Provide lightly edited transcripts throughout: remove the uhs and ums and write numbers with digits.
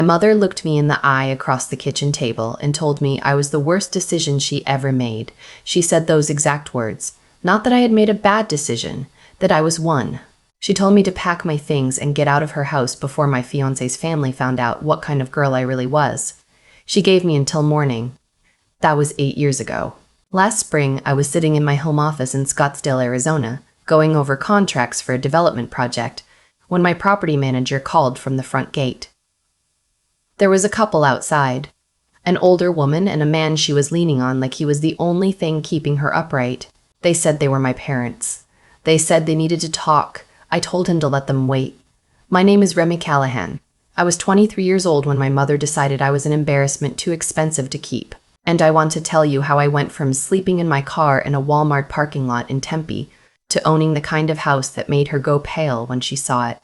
My mother looked me in the eye across the kitchen table and told me I was the worst decision she ever made. She said those exact words. Not that I had made a bad decision, that I was one. She told me to pack my things and get out of her house before my fiancé's family found out what kind of girl I really was. She gave me until morning. That was 8 years ago. Last spring, I was sitting in my home office in Scottsdale, Arizona, going over contracts for a development project, when my property manager called from the front gate. There was a couple outside, an older woman and a man she was leaning on like he was the only thing keeping her upright. They said they were my parents. They said they needed to talk. I told him to let them wait. My name is Remy Callahan. I was 23 years old when my mother decided I was an embarrassment too expensive to keep. And I want to tell you how I went from sleeping in my car in a Walmart parking lot in Tempe to owning the kind of house that made her go pale when she saw it.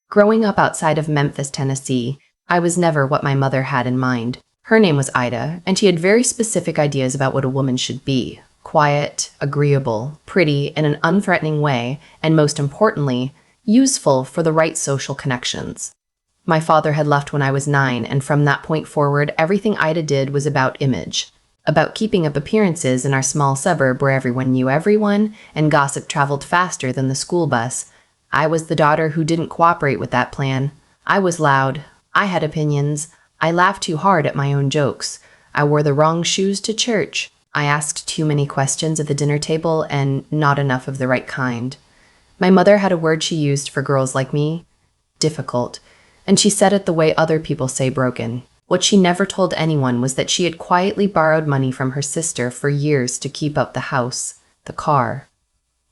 Growing up outside of Memphis, Tennessee, I was never what my mother had in mind. Her name was Ida, and she had very specific ideas about what a woman should be. Quiet, agreeable, pretty in an unthreatening way, and most importantly, useful for the right social connections. My father had left when I was 9, and from that point forward, everything Ida did was about image, about keeping up appearances in our small suburb where everyone knew everyone and gossip traveled faster than the school bus. I was the daughter who didn't cooperate with that plan. I was loud. I had opinions. I laughed too hard at my own jokes. I wore the wrong shoes to church. I asked too many questions at the dinner table and not enough of the right kind. My mother had a word she used for girls like me: difficult. And she said it the way other people say broken. What she never told anyone was that she had quietly borrowed money from her sister for years to keep up the house, the car,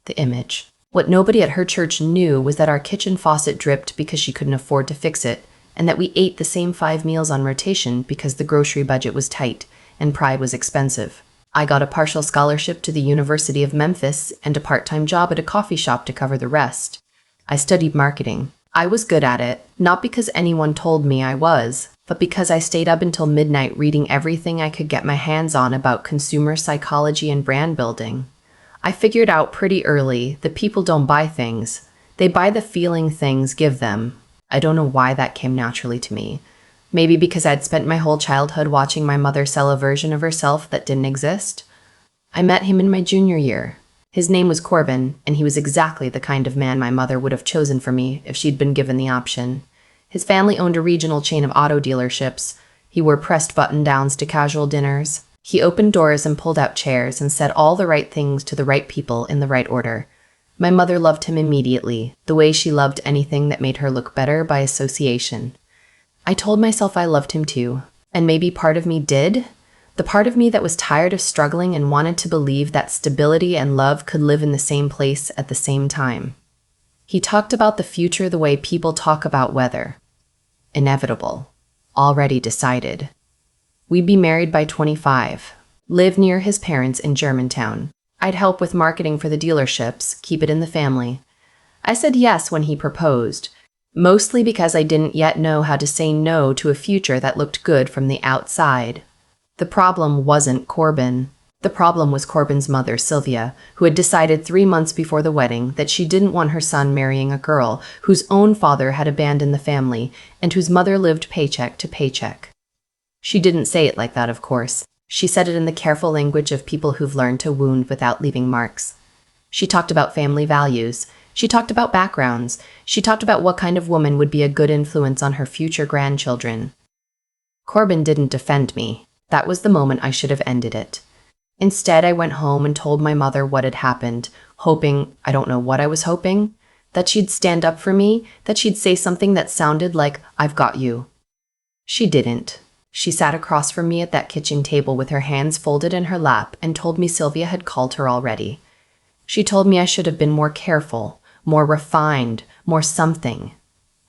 the image. What nobody at her church knew was that our kitchen faucet dripped because she couldn't afford to fix it, and that we ate the same 5 meals on rotation because the grocery budget was tight and pride was expensive. I got a partial scholarship to the University of Memphis and a part-time job at a coffee shop to cover the rest. I studied marketing. I was good at it, not because anyone told me I was, but because I stayed up until midnight reading everything I could get my hands on about consumer psychology and brand building. I figured out pretty early that people don't buy things. They buy the feeling things give them. I don't know why that came naturally to me. Maybe because I'd spent my whole childhood watching my mother sell a version of herself that didn't exist. I met him in my junior year. His name was Corbin, and he was exactly the kind of man my mother would have chosen for me if she'd been given the option. His family owned a regional chain of auto dealerships. He wore pressed button-downs to casual dinners. He opened doors and pulled out chairs and said all the right things to the right people in the right order. My mother loved him immediately, the way she loved anything that made her look better by association. I told myself I loved him too, and maybe part of me did. The part of me that was tired of struggling and wanted to believe that stability and love could live in the same place at the same time. He talked about the future the way people talk about weather. Inevitable. Already decided. We'd be married by 25. Live near his parents in Germantown. I'd help with marketing for the dealerships, keep it in the family. I said yes when he proposed, mostly because I didn't yet know how to say no to a future that looked good from the outside. The problem wasn't Corbin. The problem was Corbin's mother, Sylvia, who had decided 3 months before the wedding that she didn't want her son marrying a girl whose own father had abandoned the family and whose mother lived paycheck to paycheck. She didn't say it like that, of course. She said it in the careful language of people who've learned to wound without leaving marks. She talked about family values. She talked about backgrounds. She talked about what kind of woman would be a good influence on her future grandchildren. Corbin didn't defend me. That was the moment I should have ended it. Instead, I went home and told my mother what had happened, hoping, I don't know what I was hoping, that she'd stand up for me, that she'd say something that sounded like, "I've got you." She didn't. She sat across from me at that kitchen table with her hands folded in her lap and told me Sylvia had called her already. She told me I should have been more careful, more refined, more something.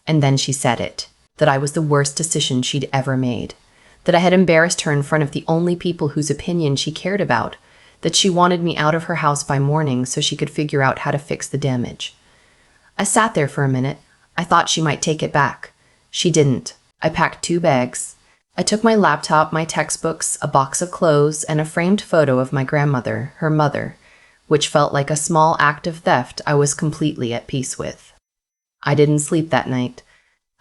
And then she said it, that I was the worst decision she'd ever made, that I had embarrassed her in front of the only people whose opinion she cared about, that she wanted me out of her house by morning so she could figure out how to fix the damage. I sat there for a minute. I thought she might take it back. She didn't. I packed 2 bags. I took my laptop, my textbooks, a box of clothes, and a framed photo of my grandmother, her mother, which felt like a small act of theft I was completely at peace with. I didn't sleep that night.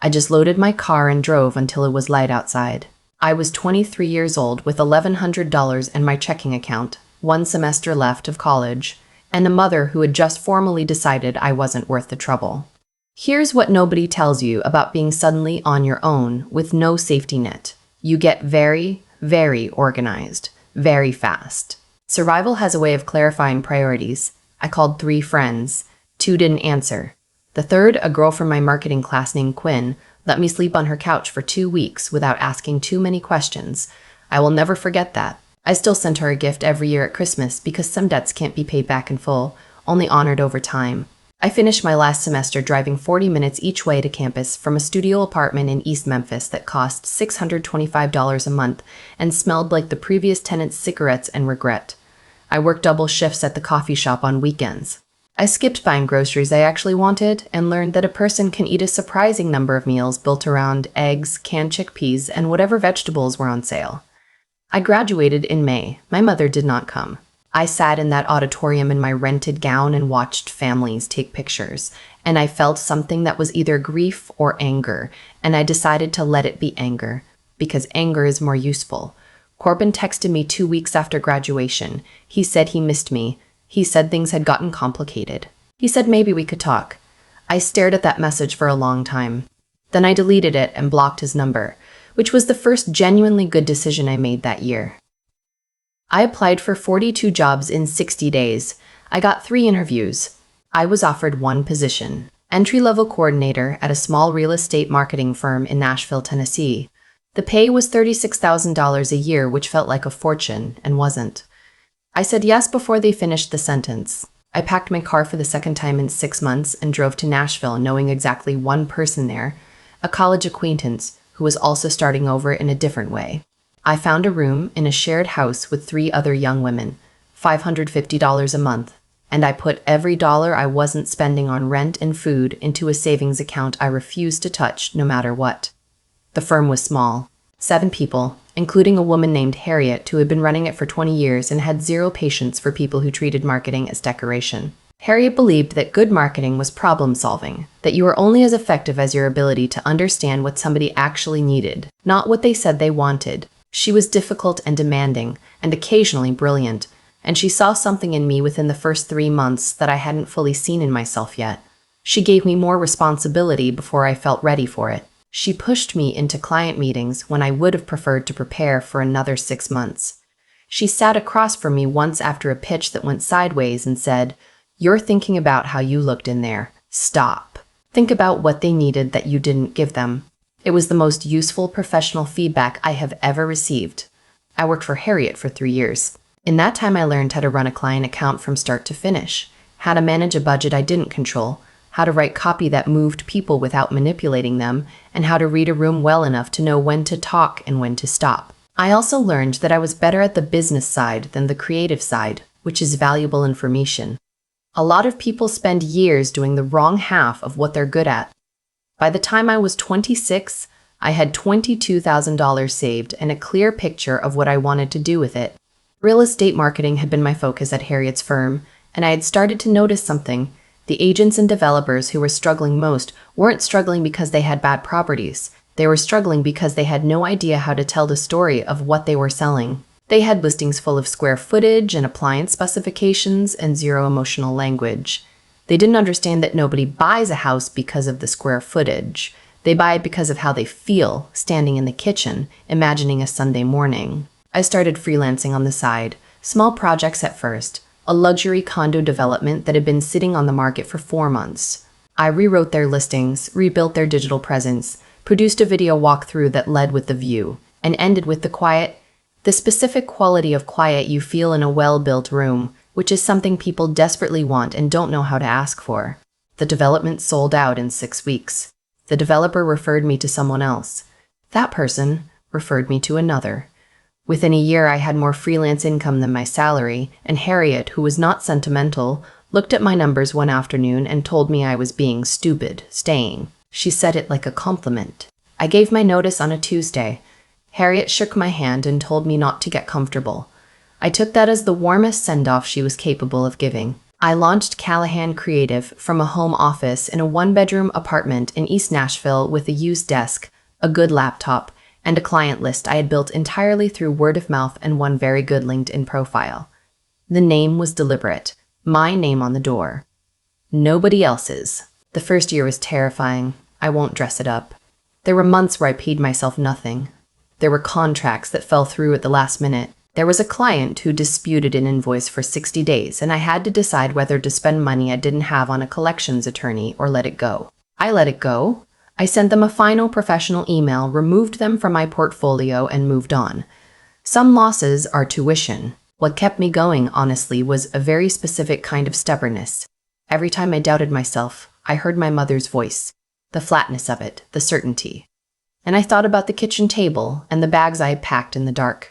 I just loaded my car and drove until it was light outside. I was 23 years old with $1,100 in my checking account, one semester left of college, and a mother who had just formally decided I wasn't worth the trouble. Here's what nobody tells you about being suddenly on your own with no safety net. You get very, very organized, very fast. Survival has a way of clarifying priorities. I called 3 friends. 2 didn't answer. The third, a girl from my marketing class named Quinn, let me sleep on her couch for 2 weeks without asking too many questions. I will never forget that. I still sent her a gift every year at Christmas because some debts can't be paid back in full, only honored over time. I finished my last semester driving 40 minutes each way to campus from a studio apartment in East Memphis that cost $625 a month and smelled like the previous tenant's cigarettes and regret. I worked double shifts at the coffee shop on weekends. I skipped buying groceries I actually wanted and learned that a person can eat a surprising number of meals built around eggs, canned chickpeas, and whatever vegetables were on sale. I graduated in May. My mother did not come. I sat in that auditorium in my rented gown and watched families take pictures, and I felt something that was either grief or anger, and I decided to let it be anger, because anger is more useful. Corbin texted me 2 weeks after graduation. He said he missed me. He said things had gotten complicated. He said maybe we could talk. I stared at that message for a long time. Then I deleted it and blocked his number, which was the first genuinely good decision I made that year. I applied for 42 jobs in 60 days. I got 3 interviews. I was offered 1 position, entry-level coordinator at a small real estate marketing firm in Nashville, Tennessee. The pay was $36,000 a year, which felt like a fortune, and wasn't. I said yes before they finished the sentence. I packed my car for the second time in 6 months and drove to Nashville knowing exactly 1 person there, a college acquaintance who was also starting over in a different way. I found a room in a shared house with 3 other young women, $550 a month, and I put every dollar I wasn't spending on rent and food into a savings account I refused to touch no matter what. The firm was small, 7 people, including a woman named Harriet who had been running it for 20 years and had 0 patience for people who treated marketing as decoration. Harriet believed that good marketing was problem-solving, that you were only as effective as your ability to understand what somebody actually needed, not what they said they wanted. She was difficult and demanding, and occasionally brilliant, and she saw something in me within the first 3 months that I hadn't fully seen in myself yet. She gave me more responsibility before I felt ready for it. She pushed me into client meetings when I would have preferred to prepare for another 6 months. She sat across from me once after a pitch that went sideways and said, "You're thinking about how you looked in there. Stop. Think about what they needed that you didn't give them." It was the most useful professional feedback I have ever received. I worked for Harriet for 3 years. In that time, I learned how to run a client account from start to finish, how to manage a budget I didn't control, how to write copy that moved people without manipulating them, and how to read a room well enough to know when to talk and when to stop. I also learned that I was better at the business side than the creative side, which is valuable information. A lot of people spend years doing the wrong half of what they're good at. By the time I was 26, I had $22,000 saved and a clear picture of what I wanted to do with it. Real estate marketing had been my focus at Harriet's firm, and I had started to notice something. The agents and developers who were struggling most weren't struggling because they had bad properties. They were struggling because they had no idea how to tell the story of what they were selling. They had listings full of square footage and appliance specifications and 0 emotional language. They didn't understand that nobody buys a house because of the square footage. They buy it because of how they feel standing in the kitchen, imagining a Sunday morning. I started freelancing on the side, small projects at first, a luxury condo development that had been sitting on the market for 4 months. I rewrote their listings, rebuilt their digital presence, produced a video walkthrough that led with the view, and ended with the specific quality of quiet you feel in a well-built room, which is something people desperately want and don't know how to ask for. The development sold out in 6 weeks. The developer referred me to someone else. That person referred me to another. Within a year, I had more freelance income than my salary, and Harriet, who was not sentimental, looked at my numbers one afternoon and told me I was being stupid, staying. She said it like a compliment. I gave my notice on a Tuesday. Harriet shook my hand and told me not to get comfortable. I took that as the warmest send-off she was capable of giving. I launched Callahan Creative from a home office in a one-bedroom apartment in East Nashville with a used desk, a good laptop, and a client list I had built entirely through word of mouth and one very good LinkedIn profile. The name was deliberate. My name on the door. Nobody else's. The first year was terrifying. I won't dress it up. There were months where I paid myself nothing. There were contracts that fell through at the last minute. There was a client who disputed an invoice for 60 days, and I had to decide whether to spend money I didn't have on a collections attorney or let it go. I let it go. I sent them a final professional email, removed them from my portfolio, and moved on. Some losses are tuition. What kept me going, honestly, was a very specific kind of stubbornness. Every time I doubted myself, I heard my mother's voice, the flatness of it, the certainty. And I thought about the kitchen table and the bags I had packed in the dark.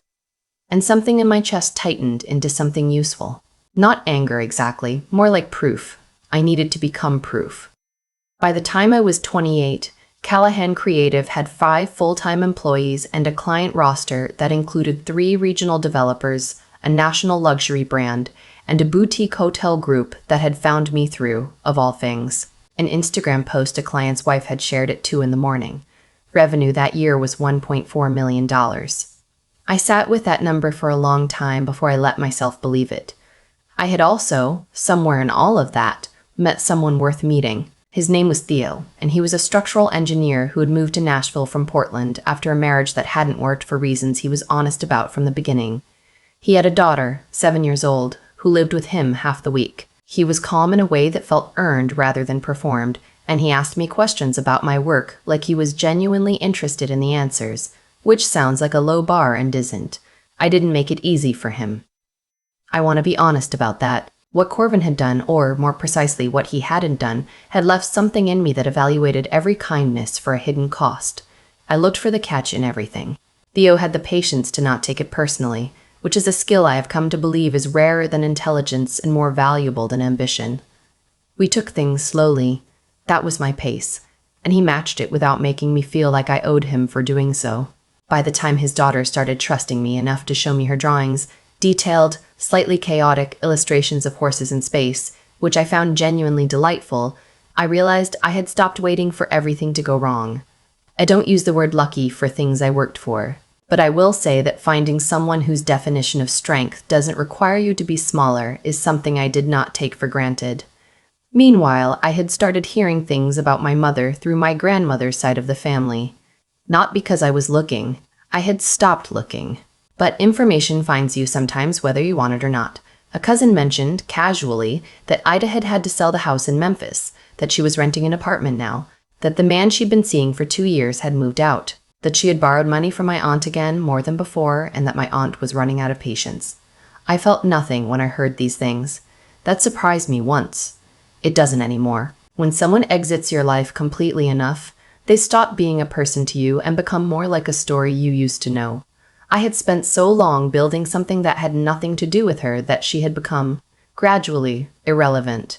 And something in my chest tightened into something useful. Not anger exactly, more like proof. I needed to become proof. By the time I was 28, Callahan Creative had 5 full-time employees and a client roster that included 3 regional developers, a national luxury brand, and a boutique hotel group that had found me through, of all things, an Instagram post a client's wife had shared at 2 a.m. Revenue that year was $1.4 million. I sat with that number for a long time before I let myself believe it. I had also, somewhere in all of that, met someone worth meeting. His name was Theo, and he was a structural engineer who had moved to Nashville from Portland after a marriage that hadn't worked for reasons he was honest about from the beginning. He had a daughter, 7 years old, who lived with him half the week. He was calm in a way that felt earned rather than performed, and he asked me questions about my work like he was genuinely interested in the answers, which sounds like a low bar and isn't. I didn't make it easy for him. I want to be honest about that. What Corvin had done, or more precisely what he hadn't done, had left something in me that evaluated every kindness for a hidden cost. I looked for the catch in everything. Theo had the patience to not take it personally, which is a skill I have come to believe is rarer than intelligence and more valuable than ambition. We took things slowly. That was my pace, and he matched it without making me feel like I owed him for doing so. By the time his daughter started trusting me enough to show me her drawings, detailed, slightly chaotic illustrations of horses in space, which I found genuinely delightful, I realized I had stopped waiting for everything to go wrong. I don't use the word lucky for things I worked for, but I will say that finding someone whose definition of strength doesn't require you to be smaller is something I did not take for granted. Meanwhile, I had started hearing things about my mother through my grandmother's side of the family. Not because I was looking. I had stopped looking. But information finds you sometimes whether you want it or not. A cousin mentioned, casually, that Ida had had to sell the house in Memphis, that she was renting an apartment now, that the man she'd been seeing for 2 years had moved out, that she had borrowed money from my aunt again more than before, and that my aunt was running out of patience. I felt nothing when I heard these things. That surprised me once. It doesn't anymore. When someone exits your life completely enough, they stop being a person to you and become more like a story you used to know. I had spent so long building something that had nothing to do with her that she had become, gradually, irrelevant.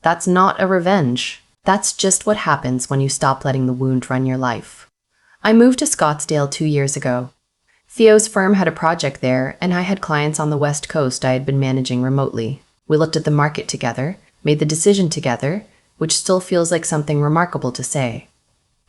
That's not a revenge. That's just what happens when you stop letting the wound run your life. I moved to Scottsdale 2 years ago. Theo's firm had a project there, and I had clients on the West Coast I had been managing remotely. We looked at the market together, made the decision together, which still feels like something remarkable to say.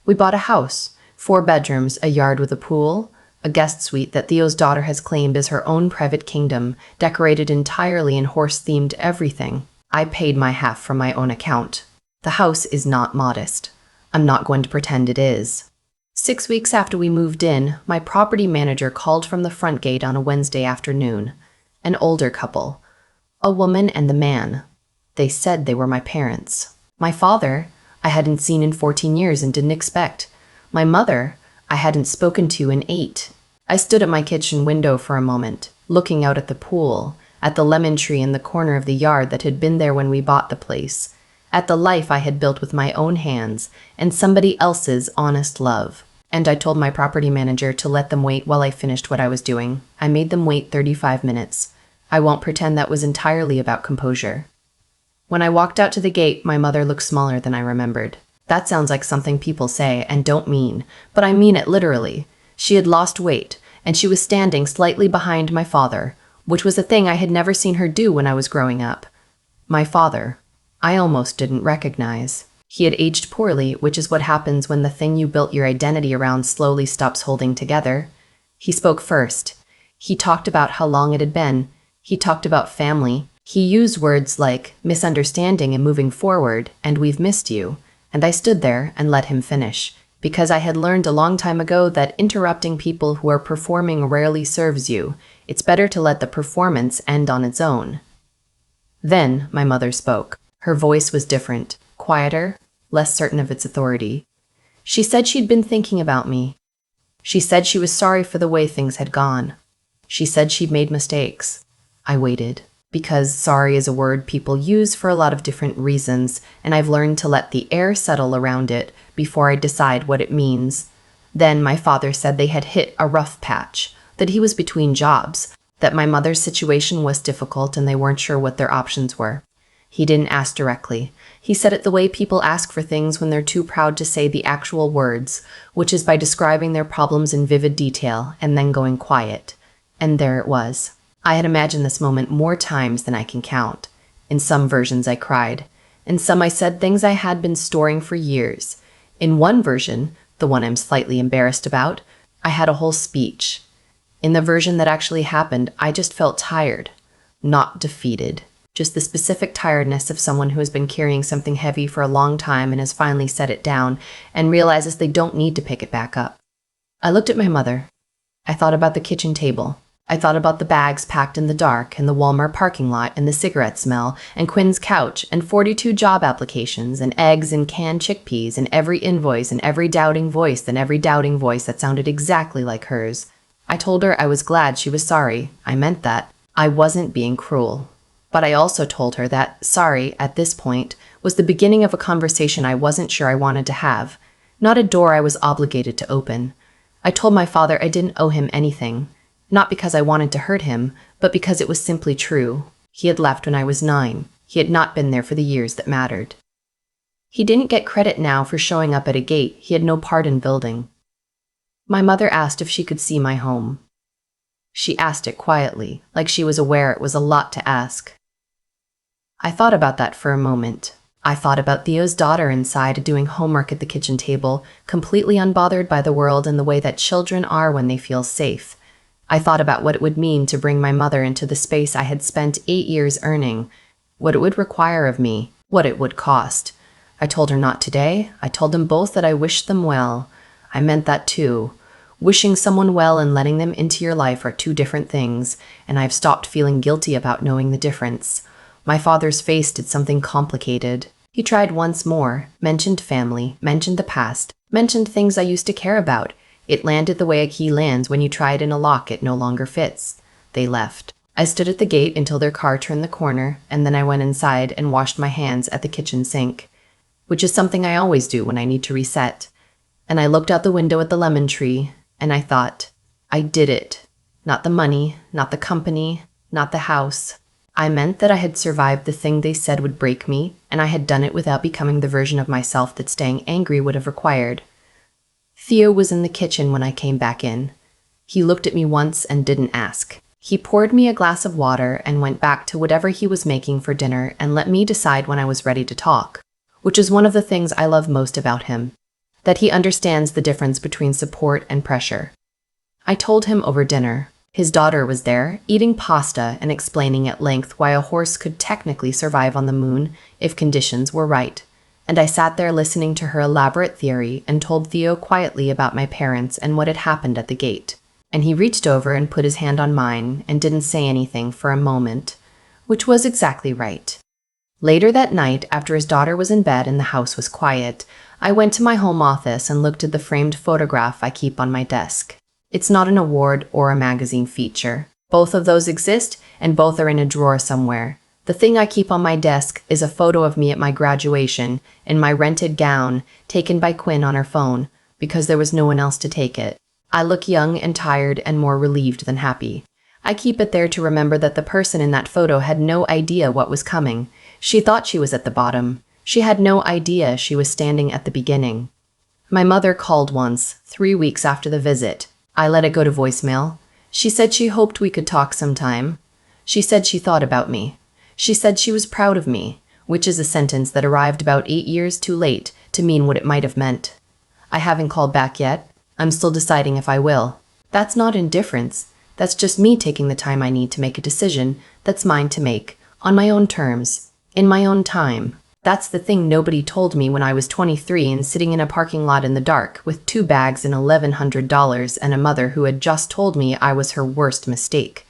We bought a house, 4 bedrooms, a yard with a pool, a guest suite that Theo's daughter has claimed as her own private kingdom, decorated entirely in horse-themed everything. I paid my half from my own account. The house is not modest. I'm not going to pretend it is. 6 weeks after we moved in, my property manager called from the front gate on a Wednesday afternoon. An older couple. A woman and the man. They said they were my parents. My father, I hadn't seen in 14 years and didn't expect. My mother, I hadn't spoken to in 8. I stood at my kitchen window for a moment, looking out at the pool, at the lemon tree in the corner of the yard that had been there when we bought the place, at the life I had built with my own hands and somebody else's honest love. And I told my property manager to let them wait while I finished what I was doing. I made them wait 35 minutes. I won't pretend that was entirely about composure. When I walked out to the gate, my mother looked smaller than I remembered. That sounds like something people say and don't mean, but I mean it literally. She had lost weight, and she was standing slightly behind my father, which was a thing I had never seen her do when I was growing up. My father. I almost didn't recognize. He had aged poorly, which is what happens when the thing you built your identity around slowly stops holding together. He spoke first. He talked about how long it had been. He talked about family. He used words like misunderstanding and moving forward, and we've missed you. And I stood there and let him finish, because I had learned a long time ago that interrupting people who are performing rarely serves you. It's better to let the performance end on its own. Then my mother spoke. Her voice was different, quieter, less certain of its authority. She said she'd been thinking about me. She said she was sorry for the way things had gone. She said she'd made mistakes. I waited, because sorry is a word people use for a lot of different reasons, and I've learned to let the air settle around it before I decide what it means. Then my father said they had hit a rough patch, that he was between jobs, that my mother's situation was difficult and they weren't sure what their options were. He didn't ask directly. He said it the way people ask for things when they're too proud to say the actual words, which is by describing their problems in vivid detail and then going quiet. And there it was. I had imagined this moment more times than I can count. In some versions I cried. In some I said things I had been storing for years. In one version, the one I'm slightly embarrassed about, I had a whole speech. In the version that actually happened, I just felt tired, not defeated. Just the specific tiredness of someone who has been carrying something heavy for a long time and has finally set it down and realizes they don't need to pick it back up. I looked at my mother. I thought about the kitchen table. I thought about the bags packed in the dark and the Walmart parking lot and the cigarette smell and Quinn's couch and 42 job applications and eggs and canned chickpeas and every invoice and every doubting voice that sounded exactly like hers. I told her I was glad she was sorry. I meant that. I wasn't being cruel. But I also told her that sorry, at this point, was the beginning of a conversation I wasn't sure I wanted to have, not a door I was obligated to open. I told my father I didn't owe him anything, not because I wanted to hurt him, but because it was simply true. He had left when I was 9. He had not been there for the years that mattered. He didn't get credit now for showing up at a gate he had no part in building. My mother asked if she could see my home. She asked it quietly, like she was aware it was a lot to ask. I thought about that for a moment. I thought about Theo's daughter inside doing homework at the kitchen table, completely unbothered by the world and the way that children are when they feel safe. I thought about what it would mean to bring my mother into the space I had spent 8 years earning, what it would require of me, what it would cost. I told her not today. I told them both that I wished them well. I meant that too. Wishing someone well and letting them into your life are two different things, and I've stopped feeling guilty about knowing the difference. My father's face did something complicated. He tried once more, mentioned family, mentioned the past, mentioned things I used to care about. It landed the way a key lands when you try it in a lock it no longer fits. They left. I stood at the gate until their car turned the corner, and then I went inside and washed my hands at the kitchen sink, which is something I always do when I need to reset. And I looked out the window at the lemon tree, and I thought, I did it. Not the money, not the company, not the house. I meant that I had survived the thing they said would break me, and I had done it without becoming the version of myself that staying angry would have required. Theo was in the kitchen when I came back in. He looked at me once and didn't ask. He poured me a glass of water and went back to whatever he was making for dinner and let me decide when I was ready to talk, which is one of the things I love most about him, that he understands the difference between support and pressure. I told him over dinner. His daughter was there, eating pasta and explaining at length why a horse could technically survive on the moon if conditions were right. And I sat there listening to her elaborate theory and told Theo quietly about my parents and what had happened at the gate. And he reached over and put his hand on mine and didn't say anything for a moment, which was exactly right. Later that night, after his daughter was in bed and the house was quiet, I went to my home office and looked at the framed photograph I keep on my desk. It's not an award or a magazine feature. Both of those exist, and both are in a drawer somewhere. The thing I keep on my desk is a photo of me at my graduation, in my rented gown, taken by Quinn on her phone, because there was no one else to take it. I look young and tired and more relieved than happy. I keep it there to remember that the person in that photo had no idea what was coming. She thought she was at the bottom. She had no idea she was standing at the beginning. My mother called once, 3 weeks after the visit. I let it go to voicemail. She said she hoped we could talk sometime. She said she thought about me. She said she was proud of me, which is a sentence that arrived about 8 years too late to mean what it might have meant. I haven't called back yet. I'm still deciding if I will. That's not indifference. That's just me taking the time I need to make a decision that's mine to make, on my own terms, in my own time. That's the thing nobody told me when I was 23 and sitting in a parking lot in the dark with 2 bags and $1,100 and a mother who had just told me I was her worst mistake.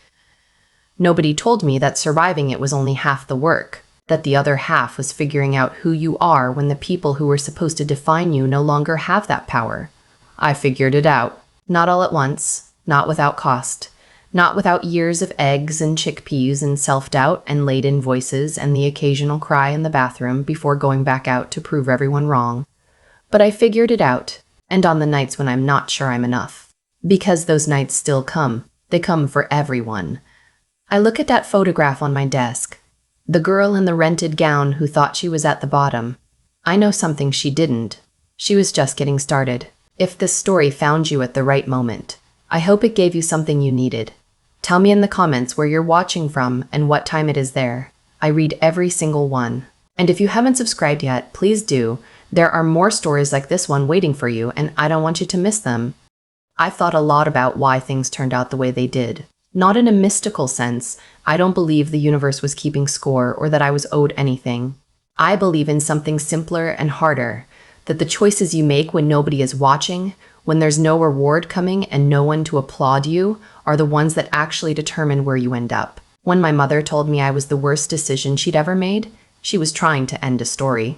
Nobody told me that surviving it was only half the work, that the other half was figuring out who you are when the people who were supposed to define you no longer have that power. I figured it out. Not all at once, not without cost, not without years of eggs and chickpeas and self-doubt and late invoices and the occasional cry in the bathroom before going back out to prove everyone wrong. But I figured it out, and on the nights when I'm not sure I'm enough. Because those nights still come. They come for everyone. I look at that photograph on my desk. The girl in the rented gown who thought she was at the bottom. I know something she didn't. She was just getting started. If this story found you at the right moment, I hope it gave you something you needed. Tell me in the comments where you're watching from and what time it is there. I read every single one. And if you haven't subscribed yet, please do. There are more stories like this one waiting for you, and I don't want you to miss them. I've thought a lot about why things turned out the way they did. Not in a mystical sense. I don't believe the universe was keeping score or that I was owed anything. I believe in something simpler and harder, that the choices you make when nobody is watching, when there's no reward coming and no one to applaud you, are the ones that actually determine where you end up. When my mother told me I was the worst decision she'd ever made, she was trying to end a story.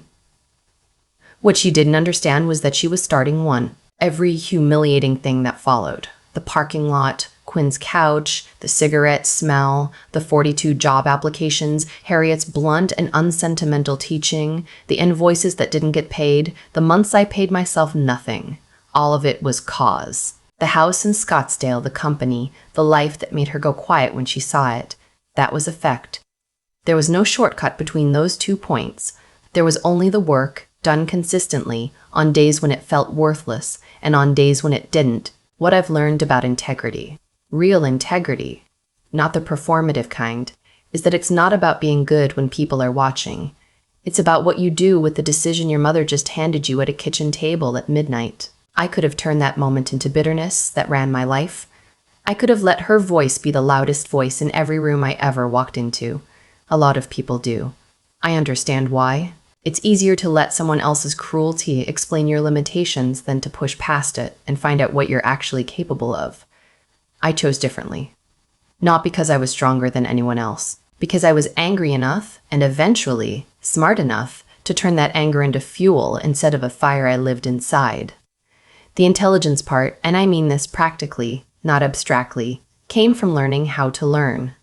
What she didn't understand was that she was starting one. Every humiliating thing that followed. The parking lot, Quinn's couch, the cigarette smell, the 42 job applications, Harriet's blunt and unsentimental teaching, the invoices that didn't get paid, the months I paid myself nothing. All of it was cause. The house in Scottsdale, the company, the life that made her go quiet when she saw it. That was effect. There was no shortcut between those 2 points. There was only the work, done consistently, on days when it felt worthless, and on days when it didn't. What I've learned about integrity. Real integrity, not the performative kind, is that it's not about being good when people are watching. It's about what you do with the decision your mother just handed you at a kitchen table at midnight. I could have turned that moment into bitterness that ran my life. I could have let her voice be the loudest voice in every room I ever walked into. A lot of people do. I understand why. It's easier to let someone else's cruelty explain your limitations than to push past it and find out what you're actually capable of. I chose differently. Not because I was stronger than anyone else, because I was angry enough and eventually smart enough to turn that anger into fuel instead of a fire I lived inside. The intelligence part, and I mean this practically, not abstractly, came from learning how to learn.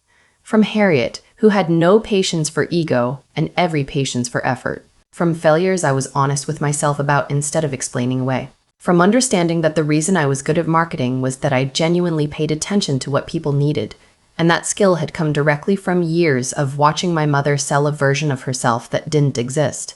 From Harriet, who had no patience for ego and every patience for effort. From failures I was honest with myself about instead of explaining away. From understanding that the reason I was good at marketing was that I genuinely paid attention to what people needed, and that skill had come directly from years of watching my mother sell a version of herself that didn't exist.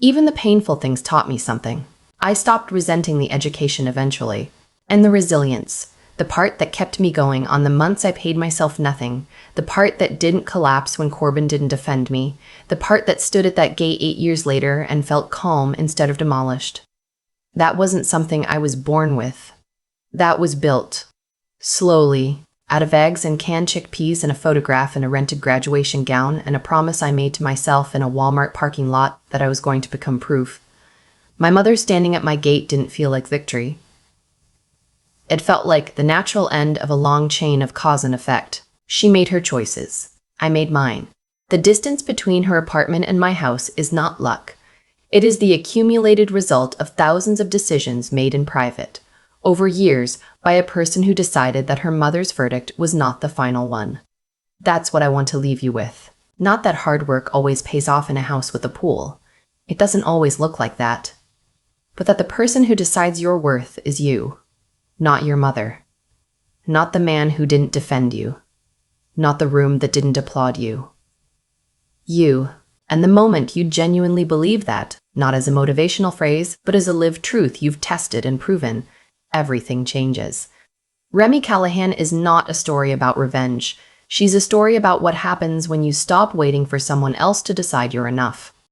Even the painful things taught me something. I stopped resenting the education eventually, and the resilience, the part that kept me going on the months I paid myself nothing, the part that didn't collapse when Corbin didn't defend me, the part that stood at that gate 8 years later and felt calm instead of demolished. That wasn't something I was born with. That was built. Slowly, out of eggs and canned chickpeas and a photograph in a rented graduation gown and a promise I made to myself in a Walmart parking lot that I was going to become proof. My mother standing at my gate didn't feel like victory. It felt like the natural end of a long chain of cause and effect. She made her choices. I made mine. The distance between her apartment and my house is not luck. It is the accumulated result of thousands of decisions made in private, over years, by a person who decided that her mother's verdict was not the final one. That's what I want to leave you with. Not that hard work always pays off in a house with a pool. It doesn't always look like that. But that the person who decides your worth is you, not your mother. Not the man who didn't defend you. Not the room that didn't applaud you. You. And the moment you genuinely believe that, not as a motivational phrase, but as a lived truth you've tested and proven, everything changes. Remy Callahan is not a story about revenge. She's a story about what happens when you stop waiting for someone else to decide you're enough.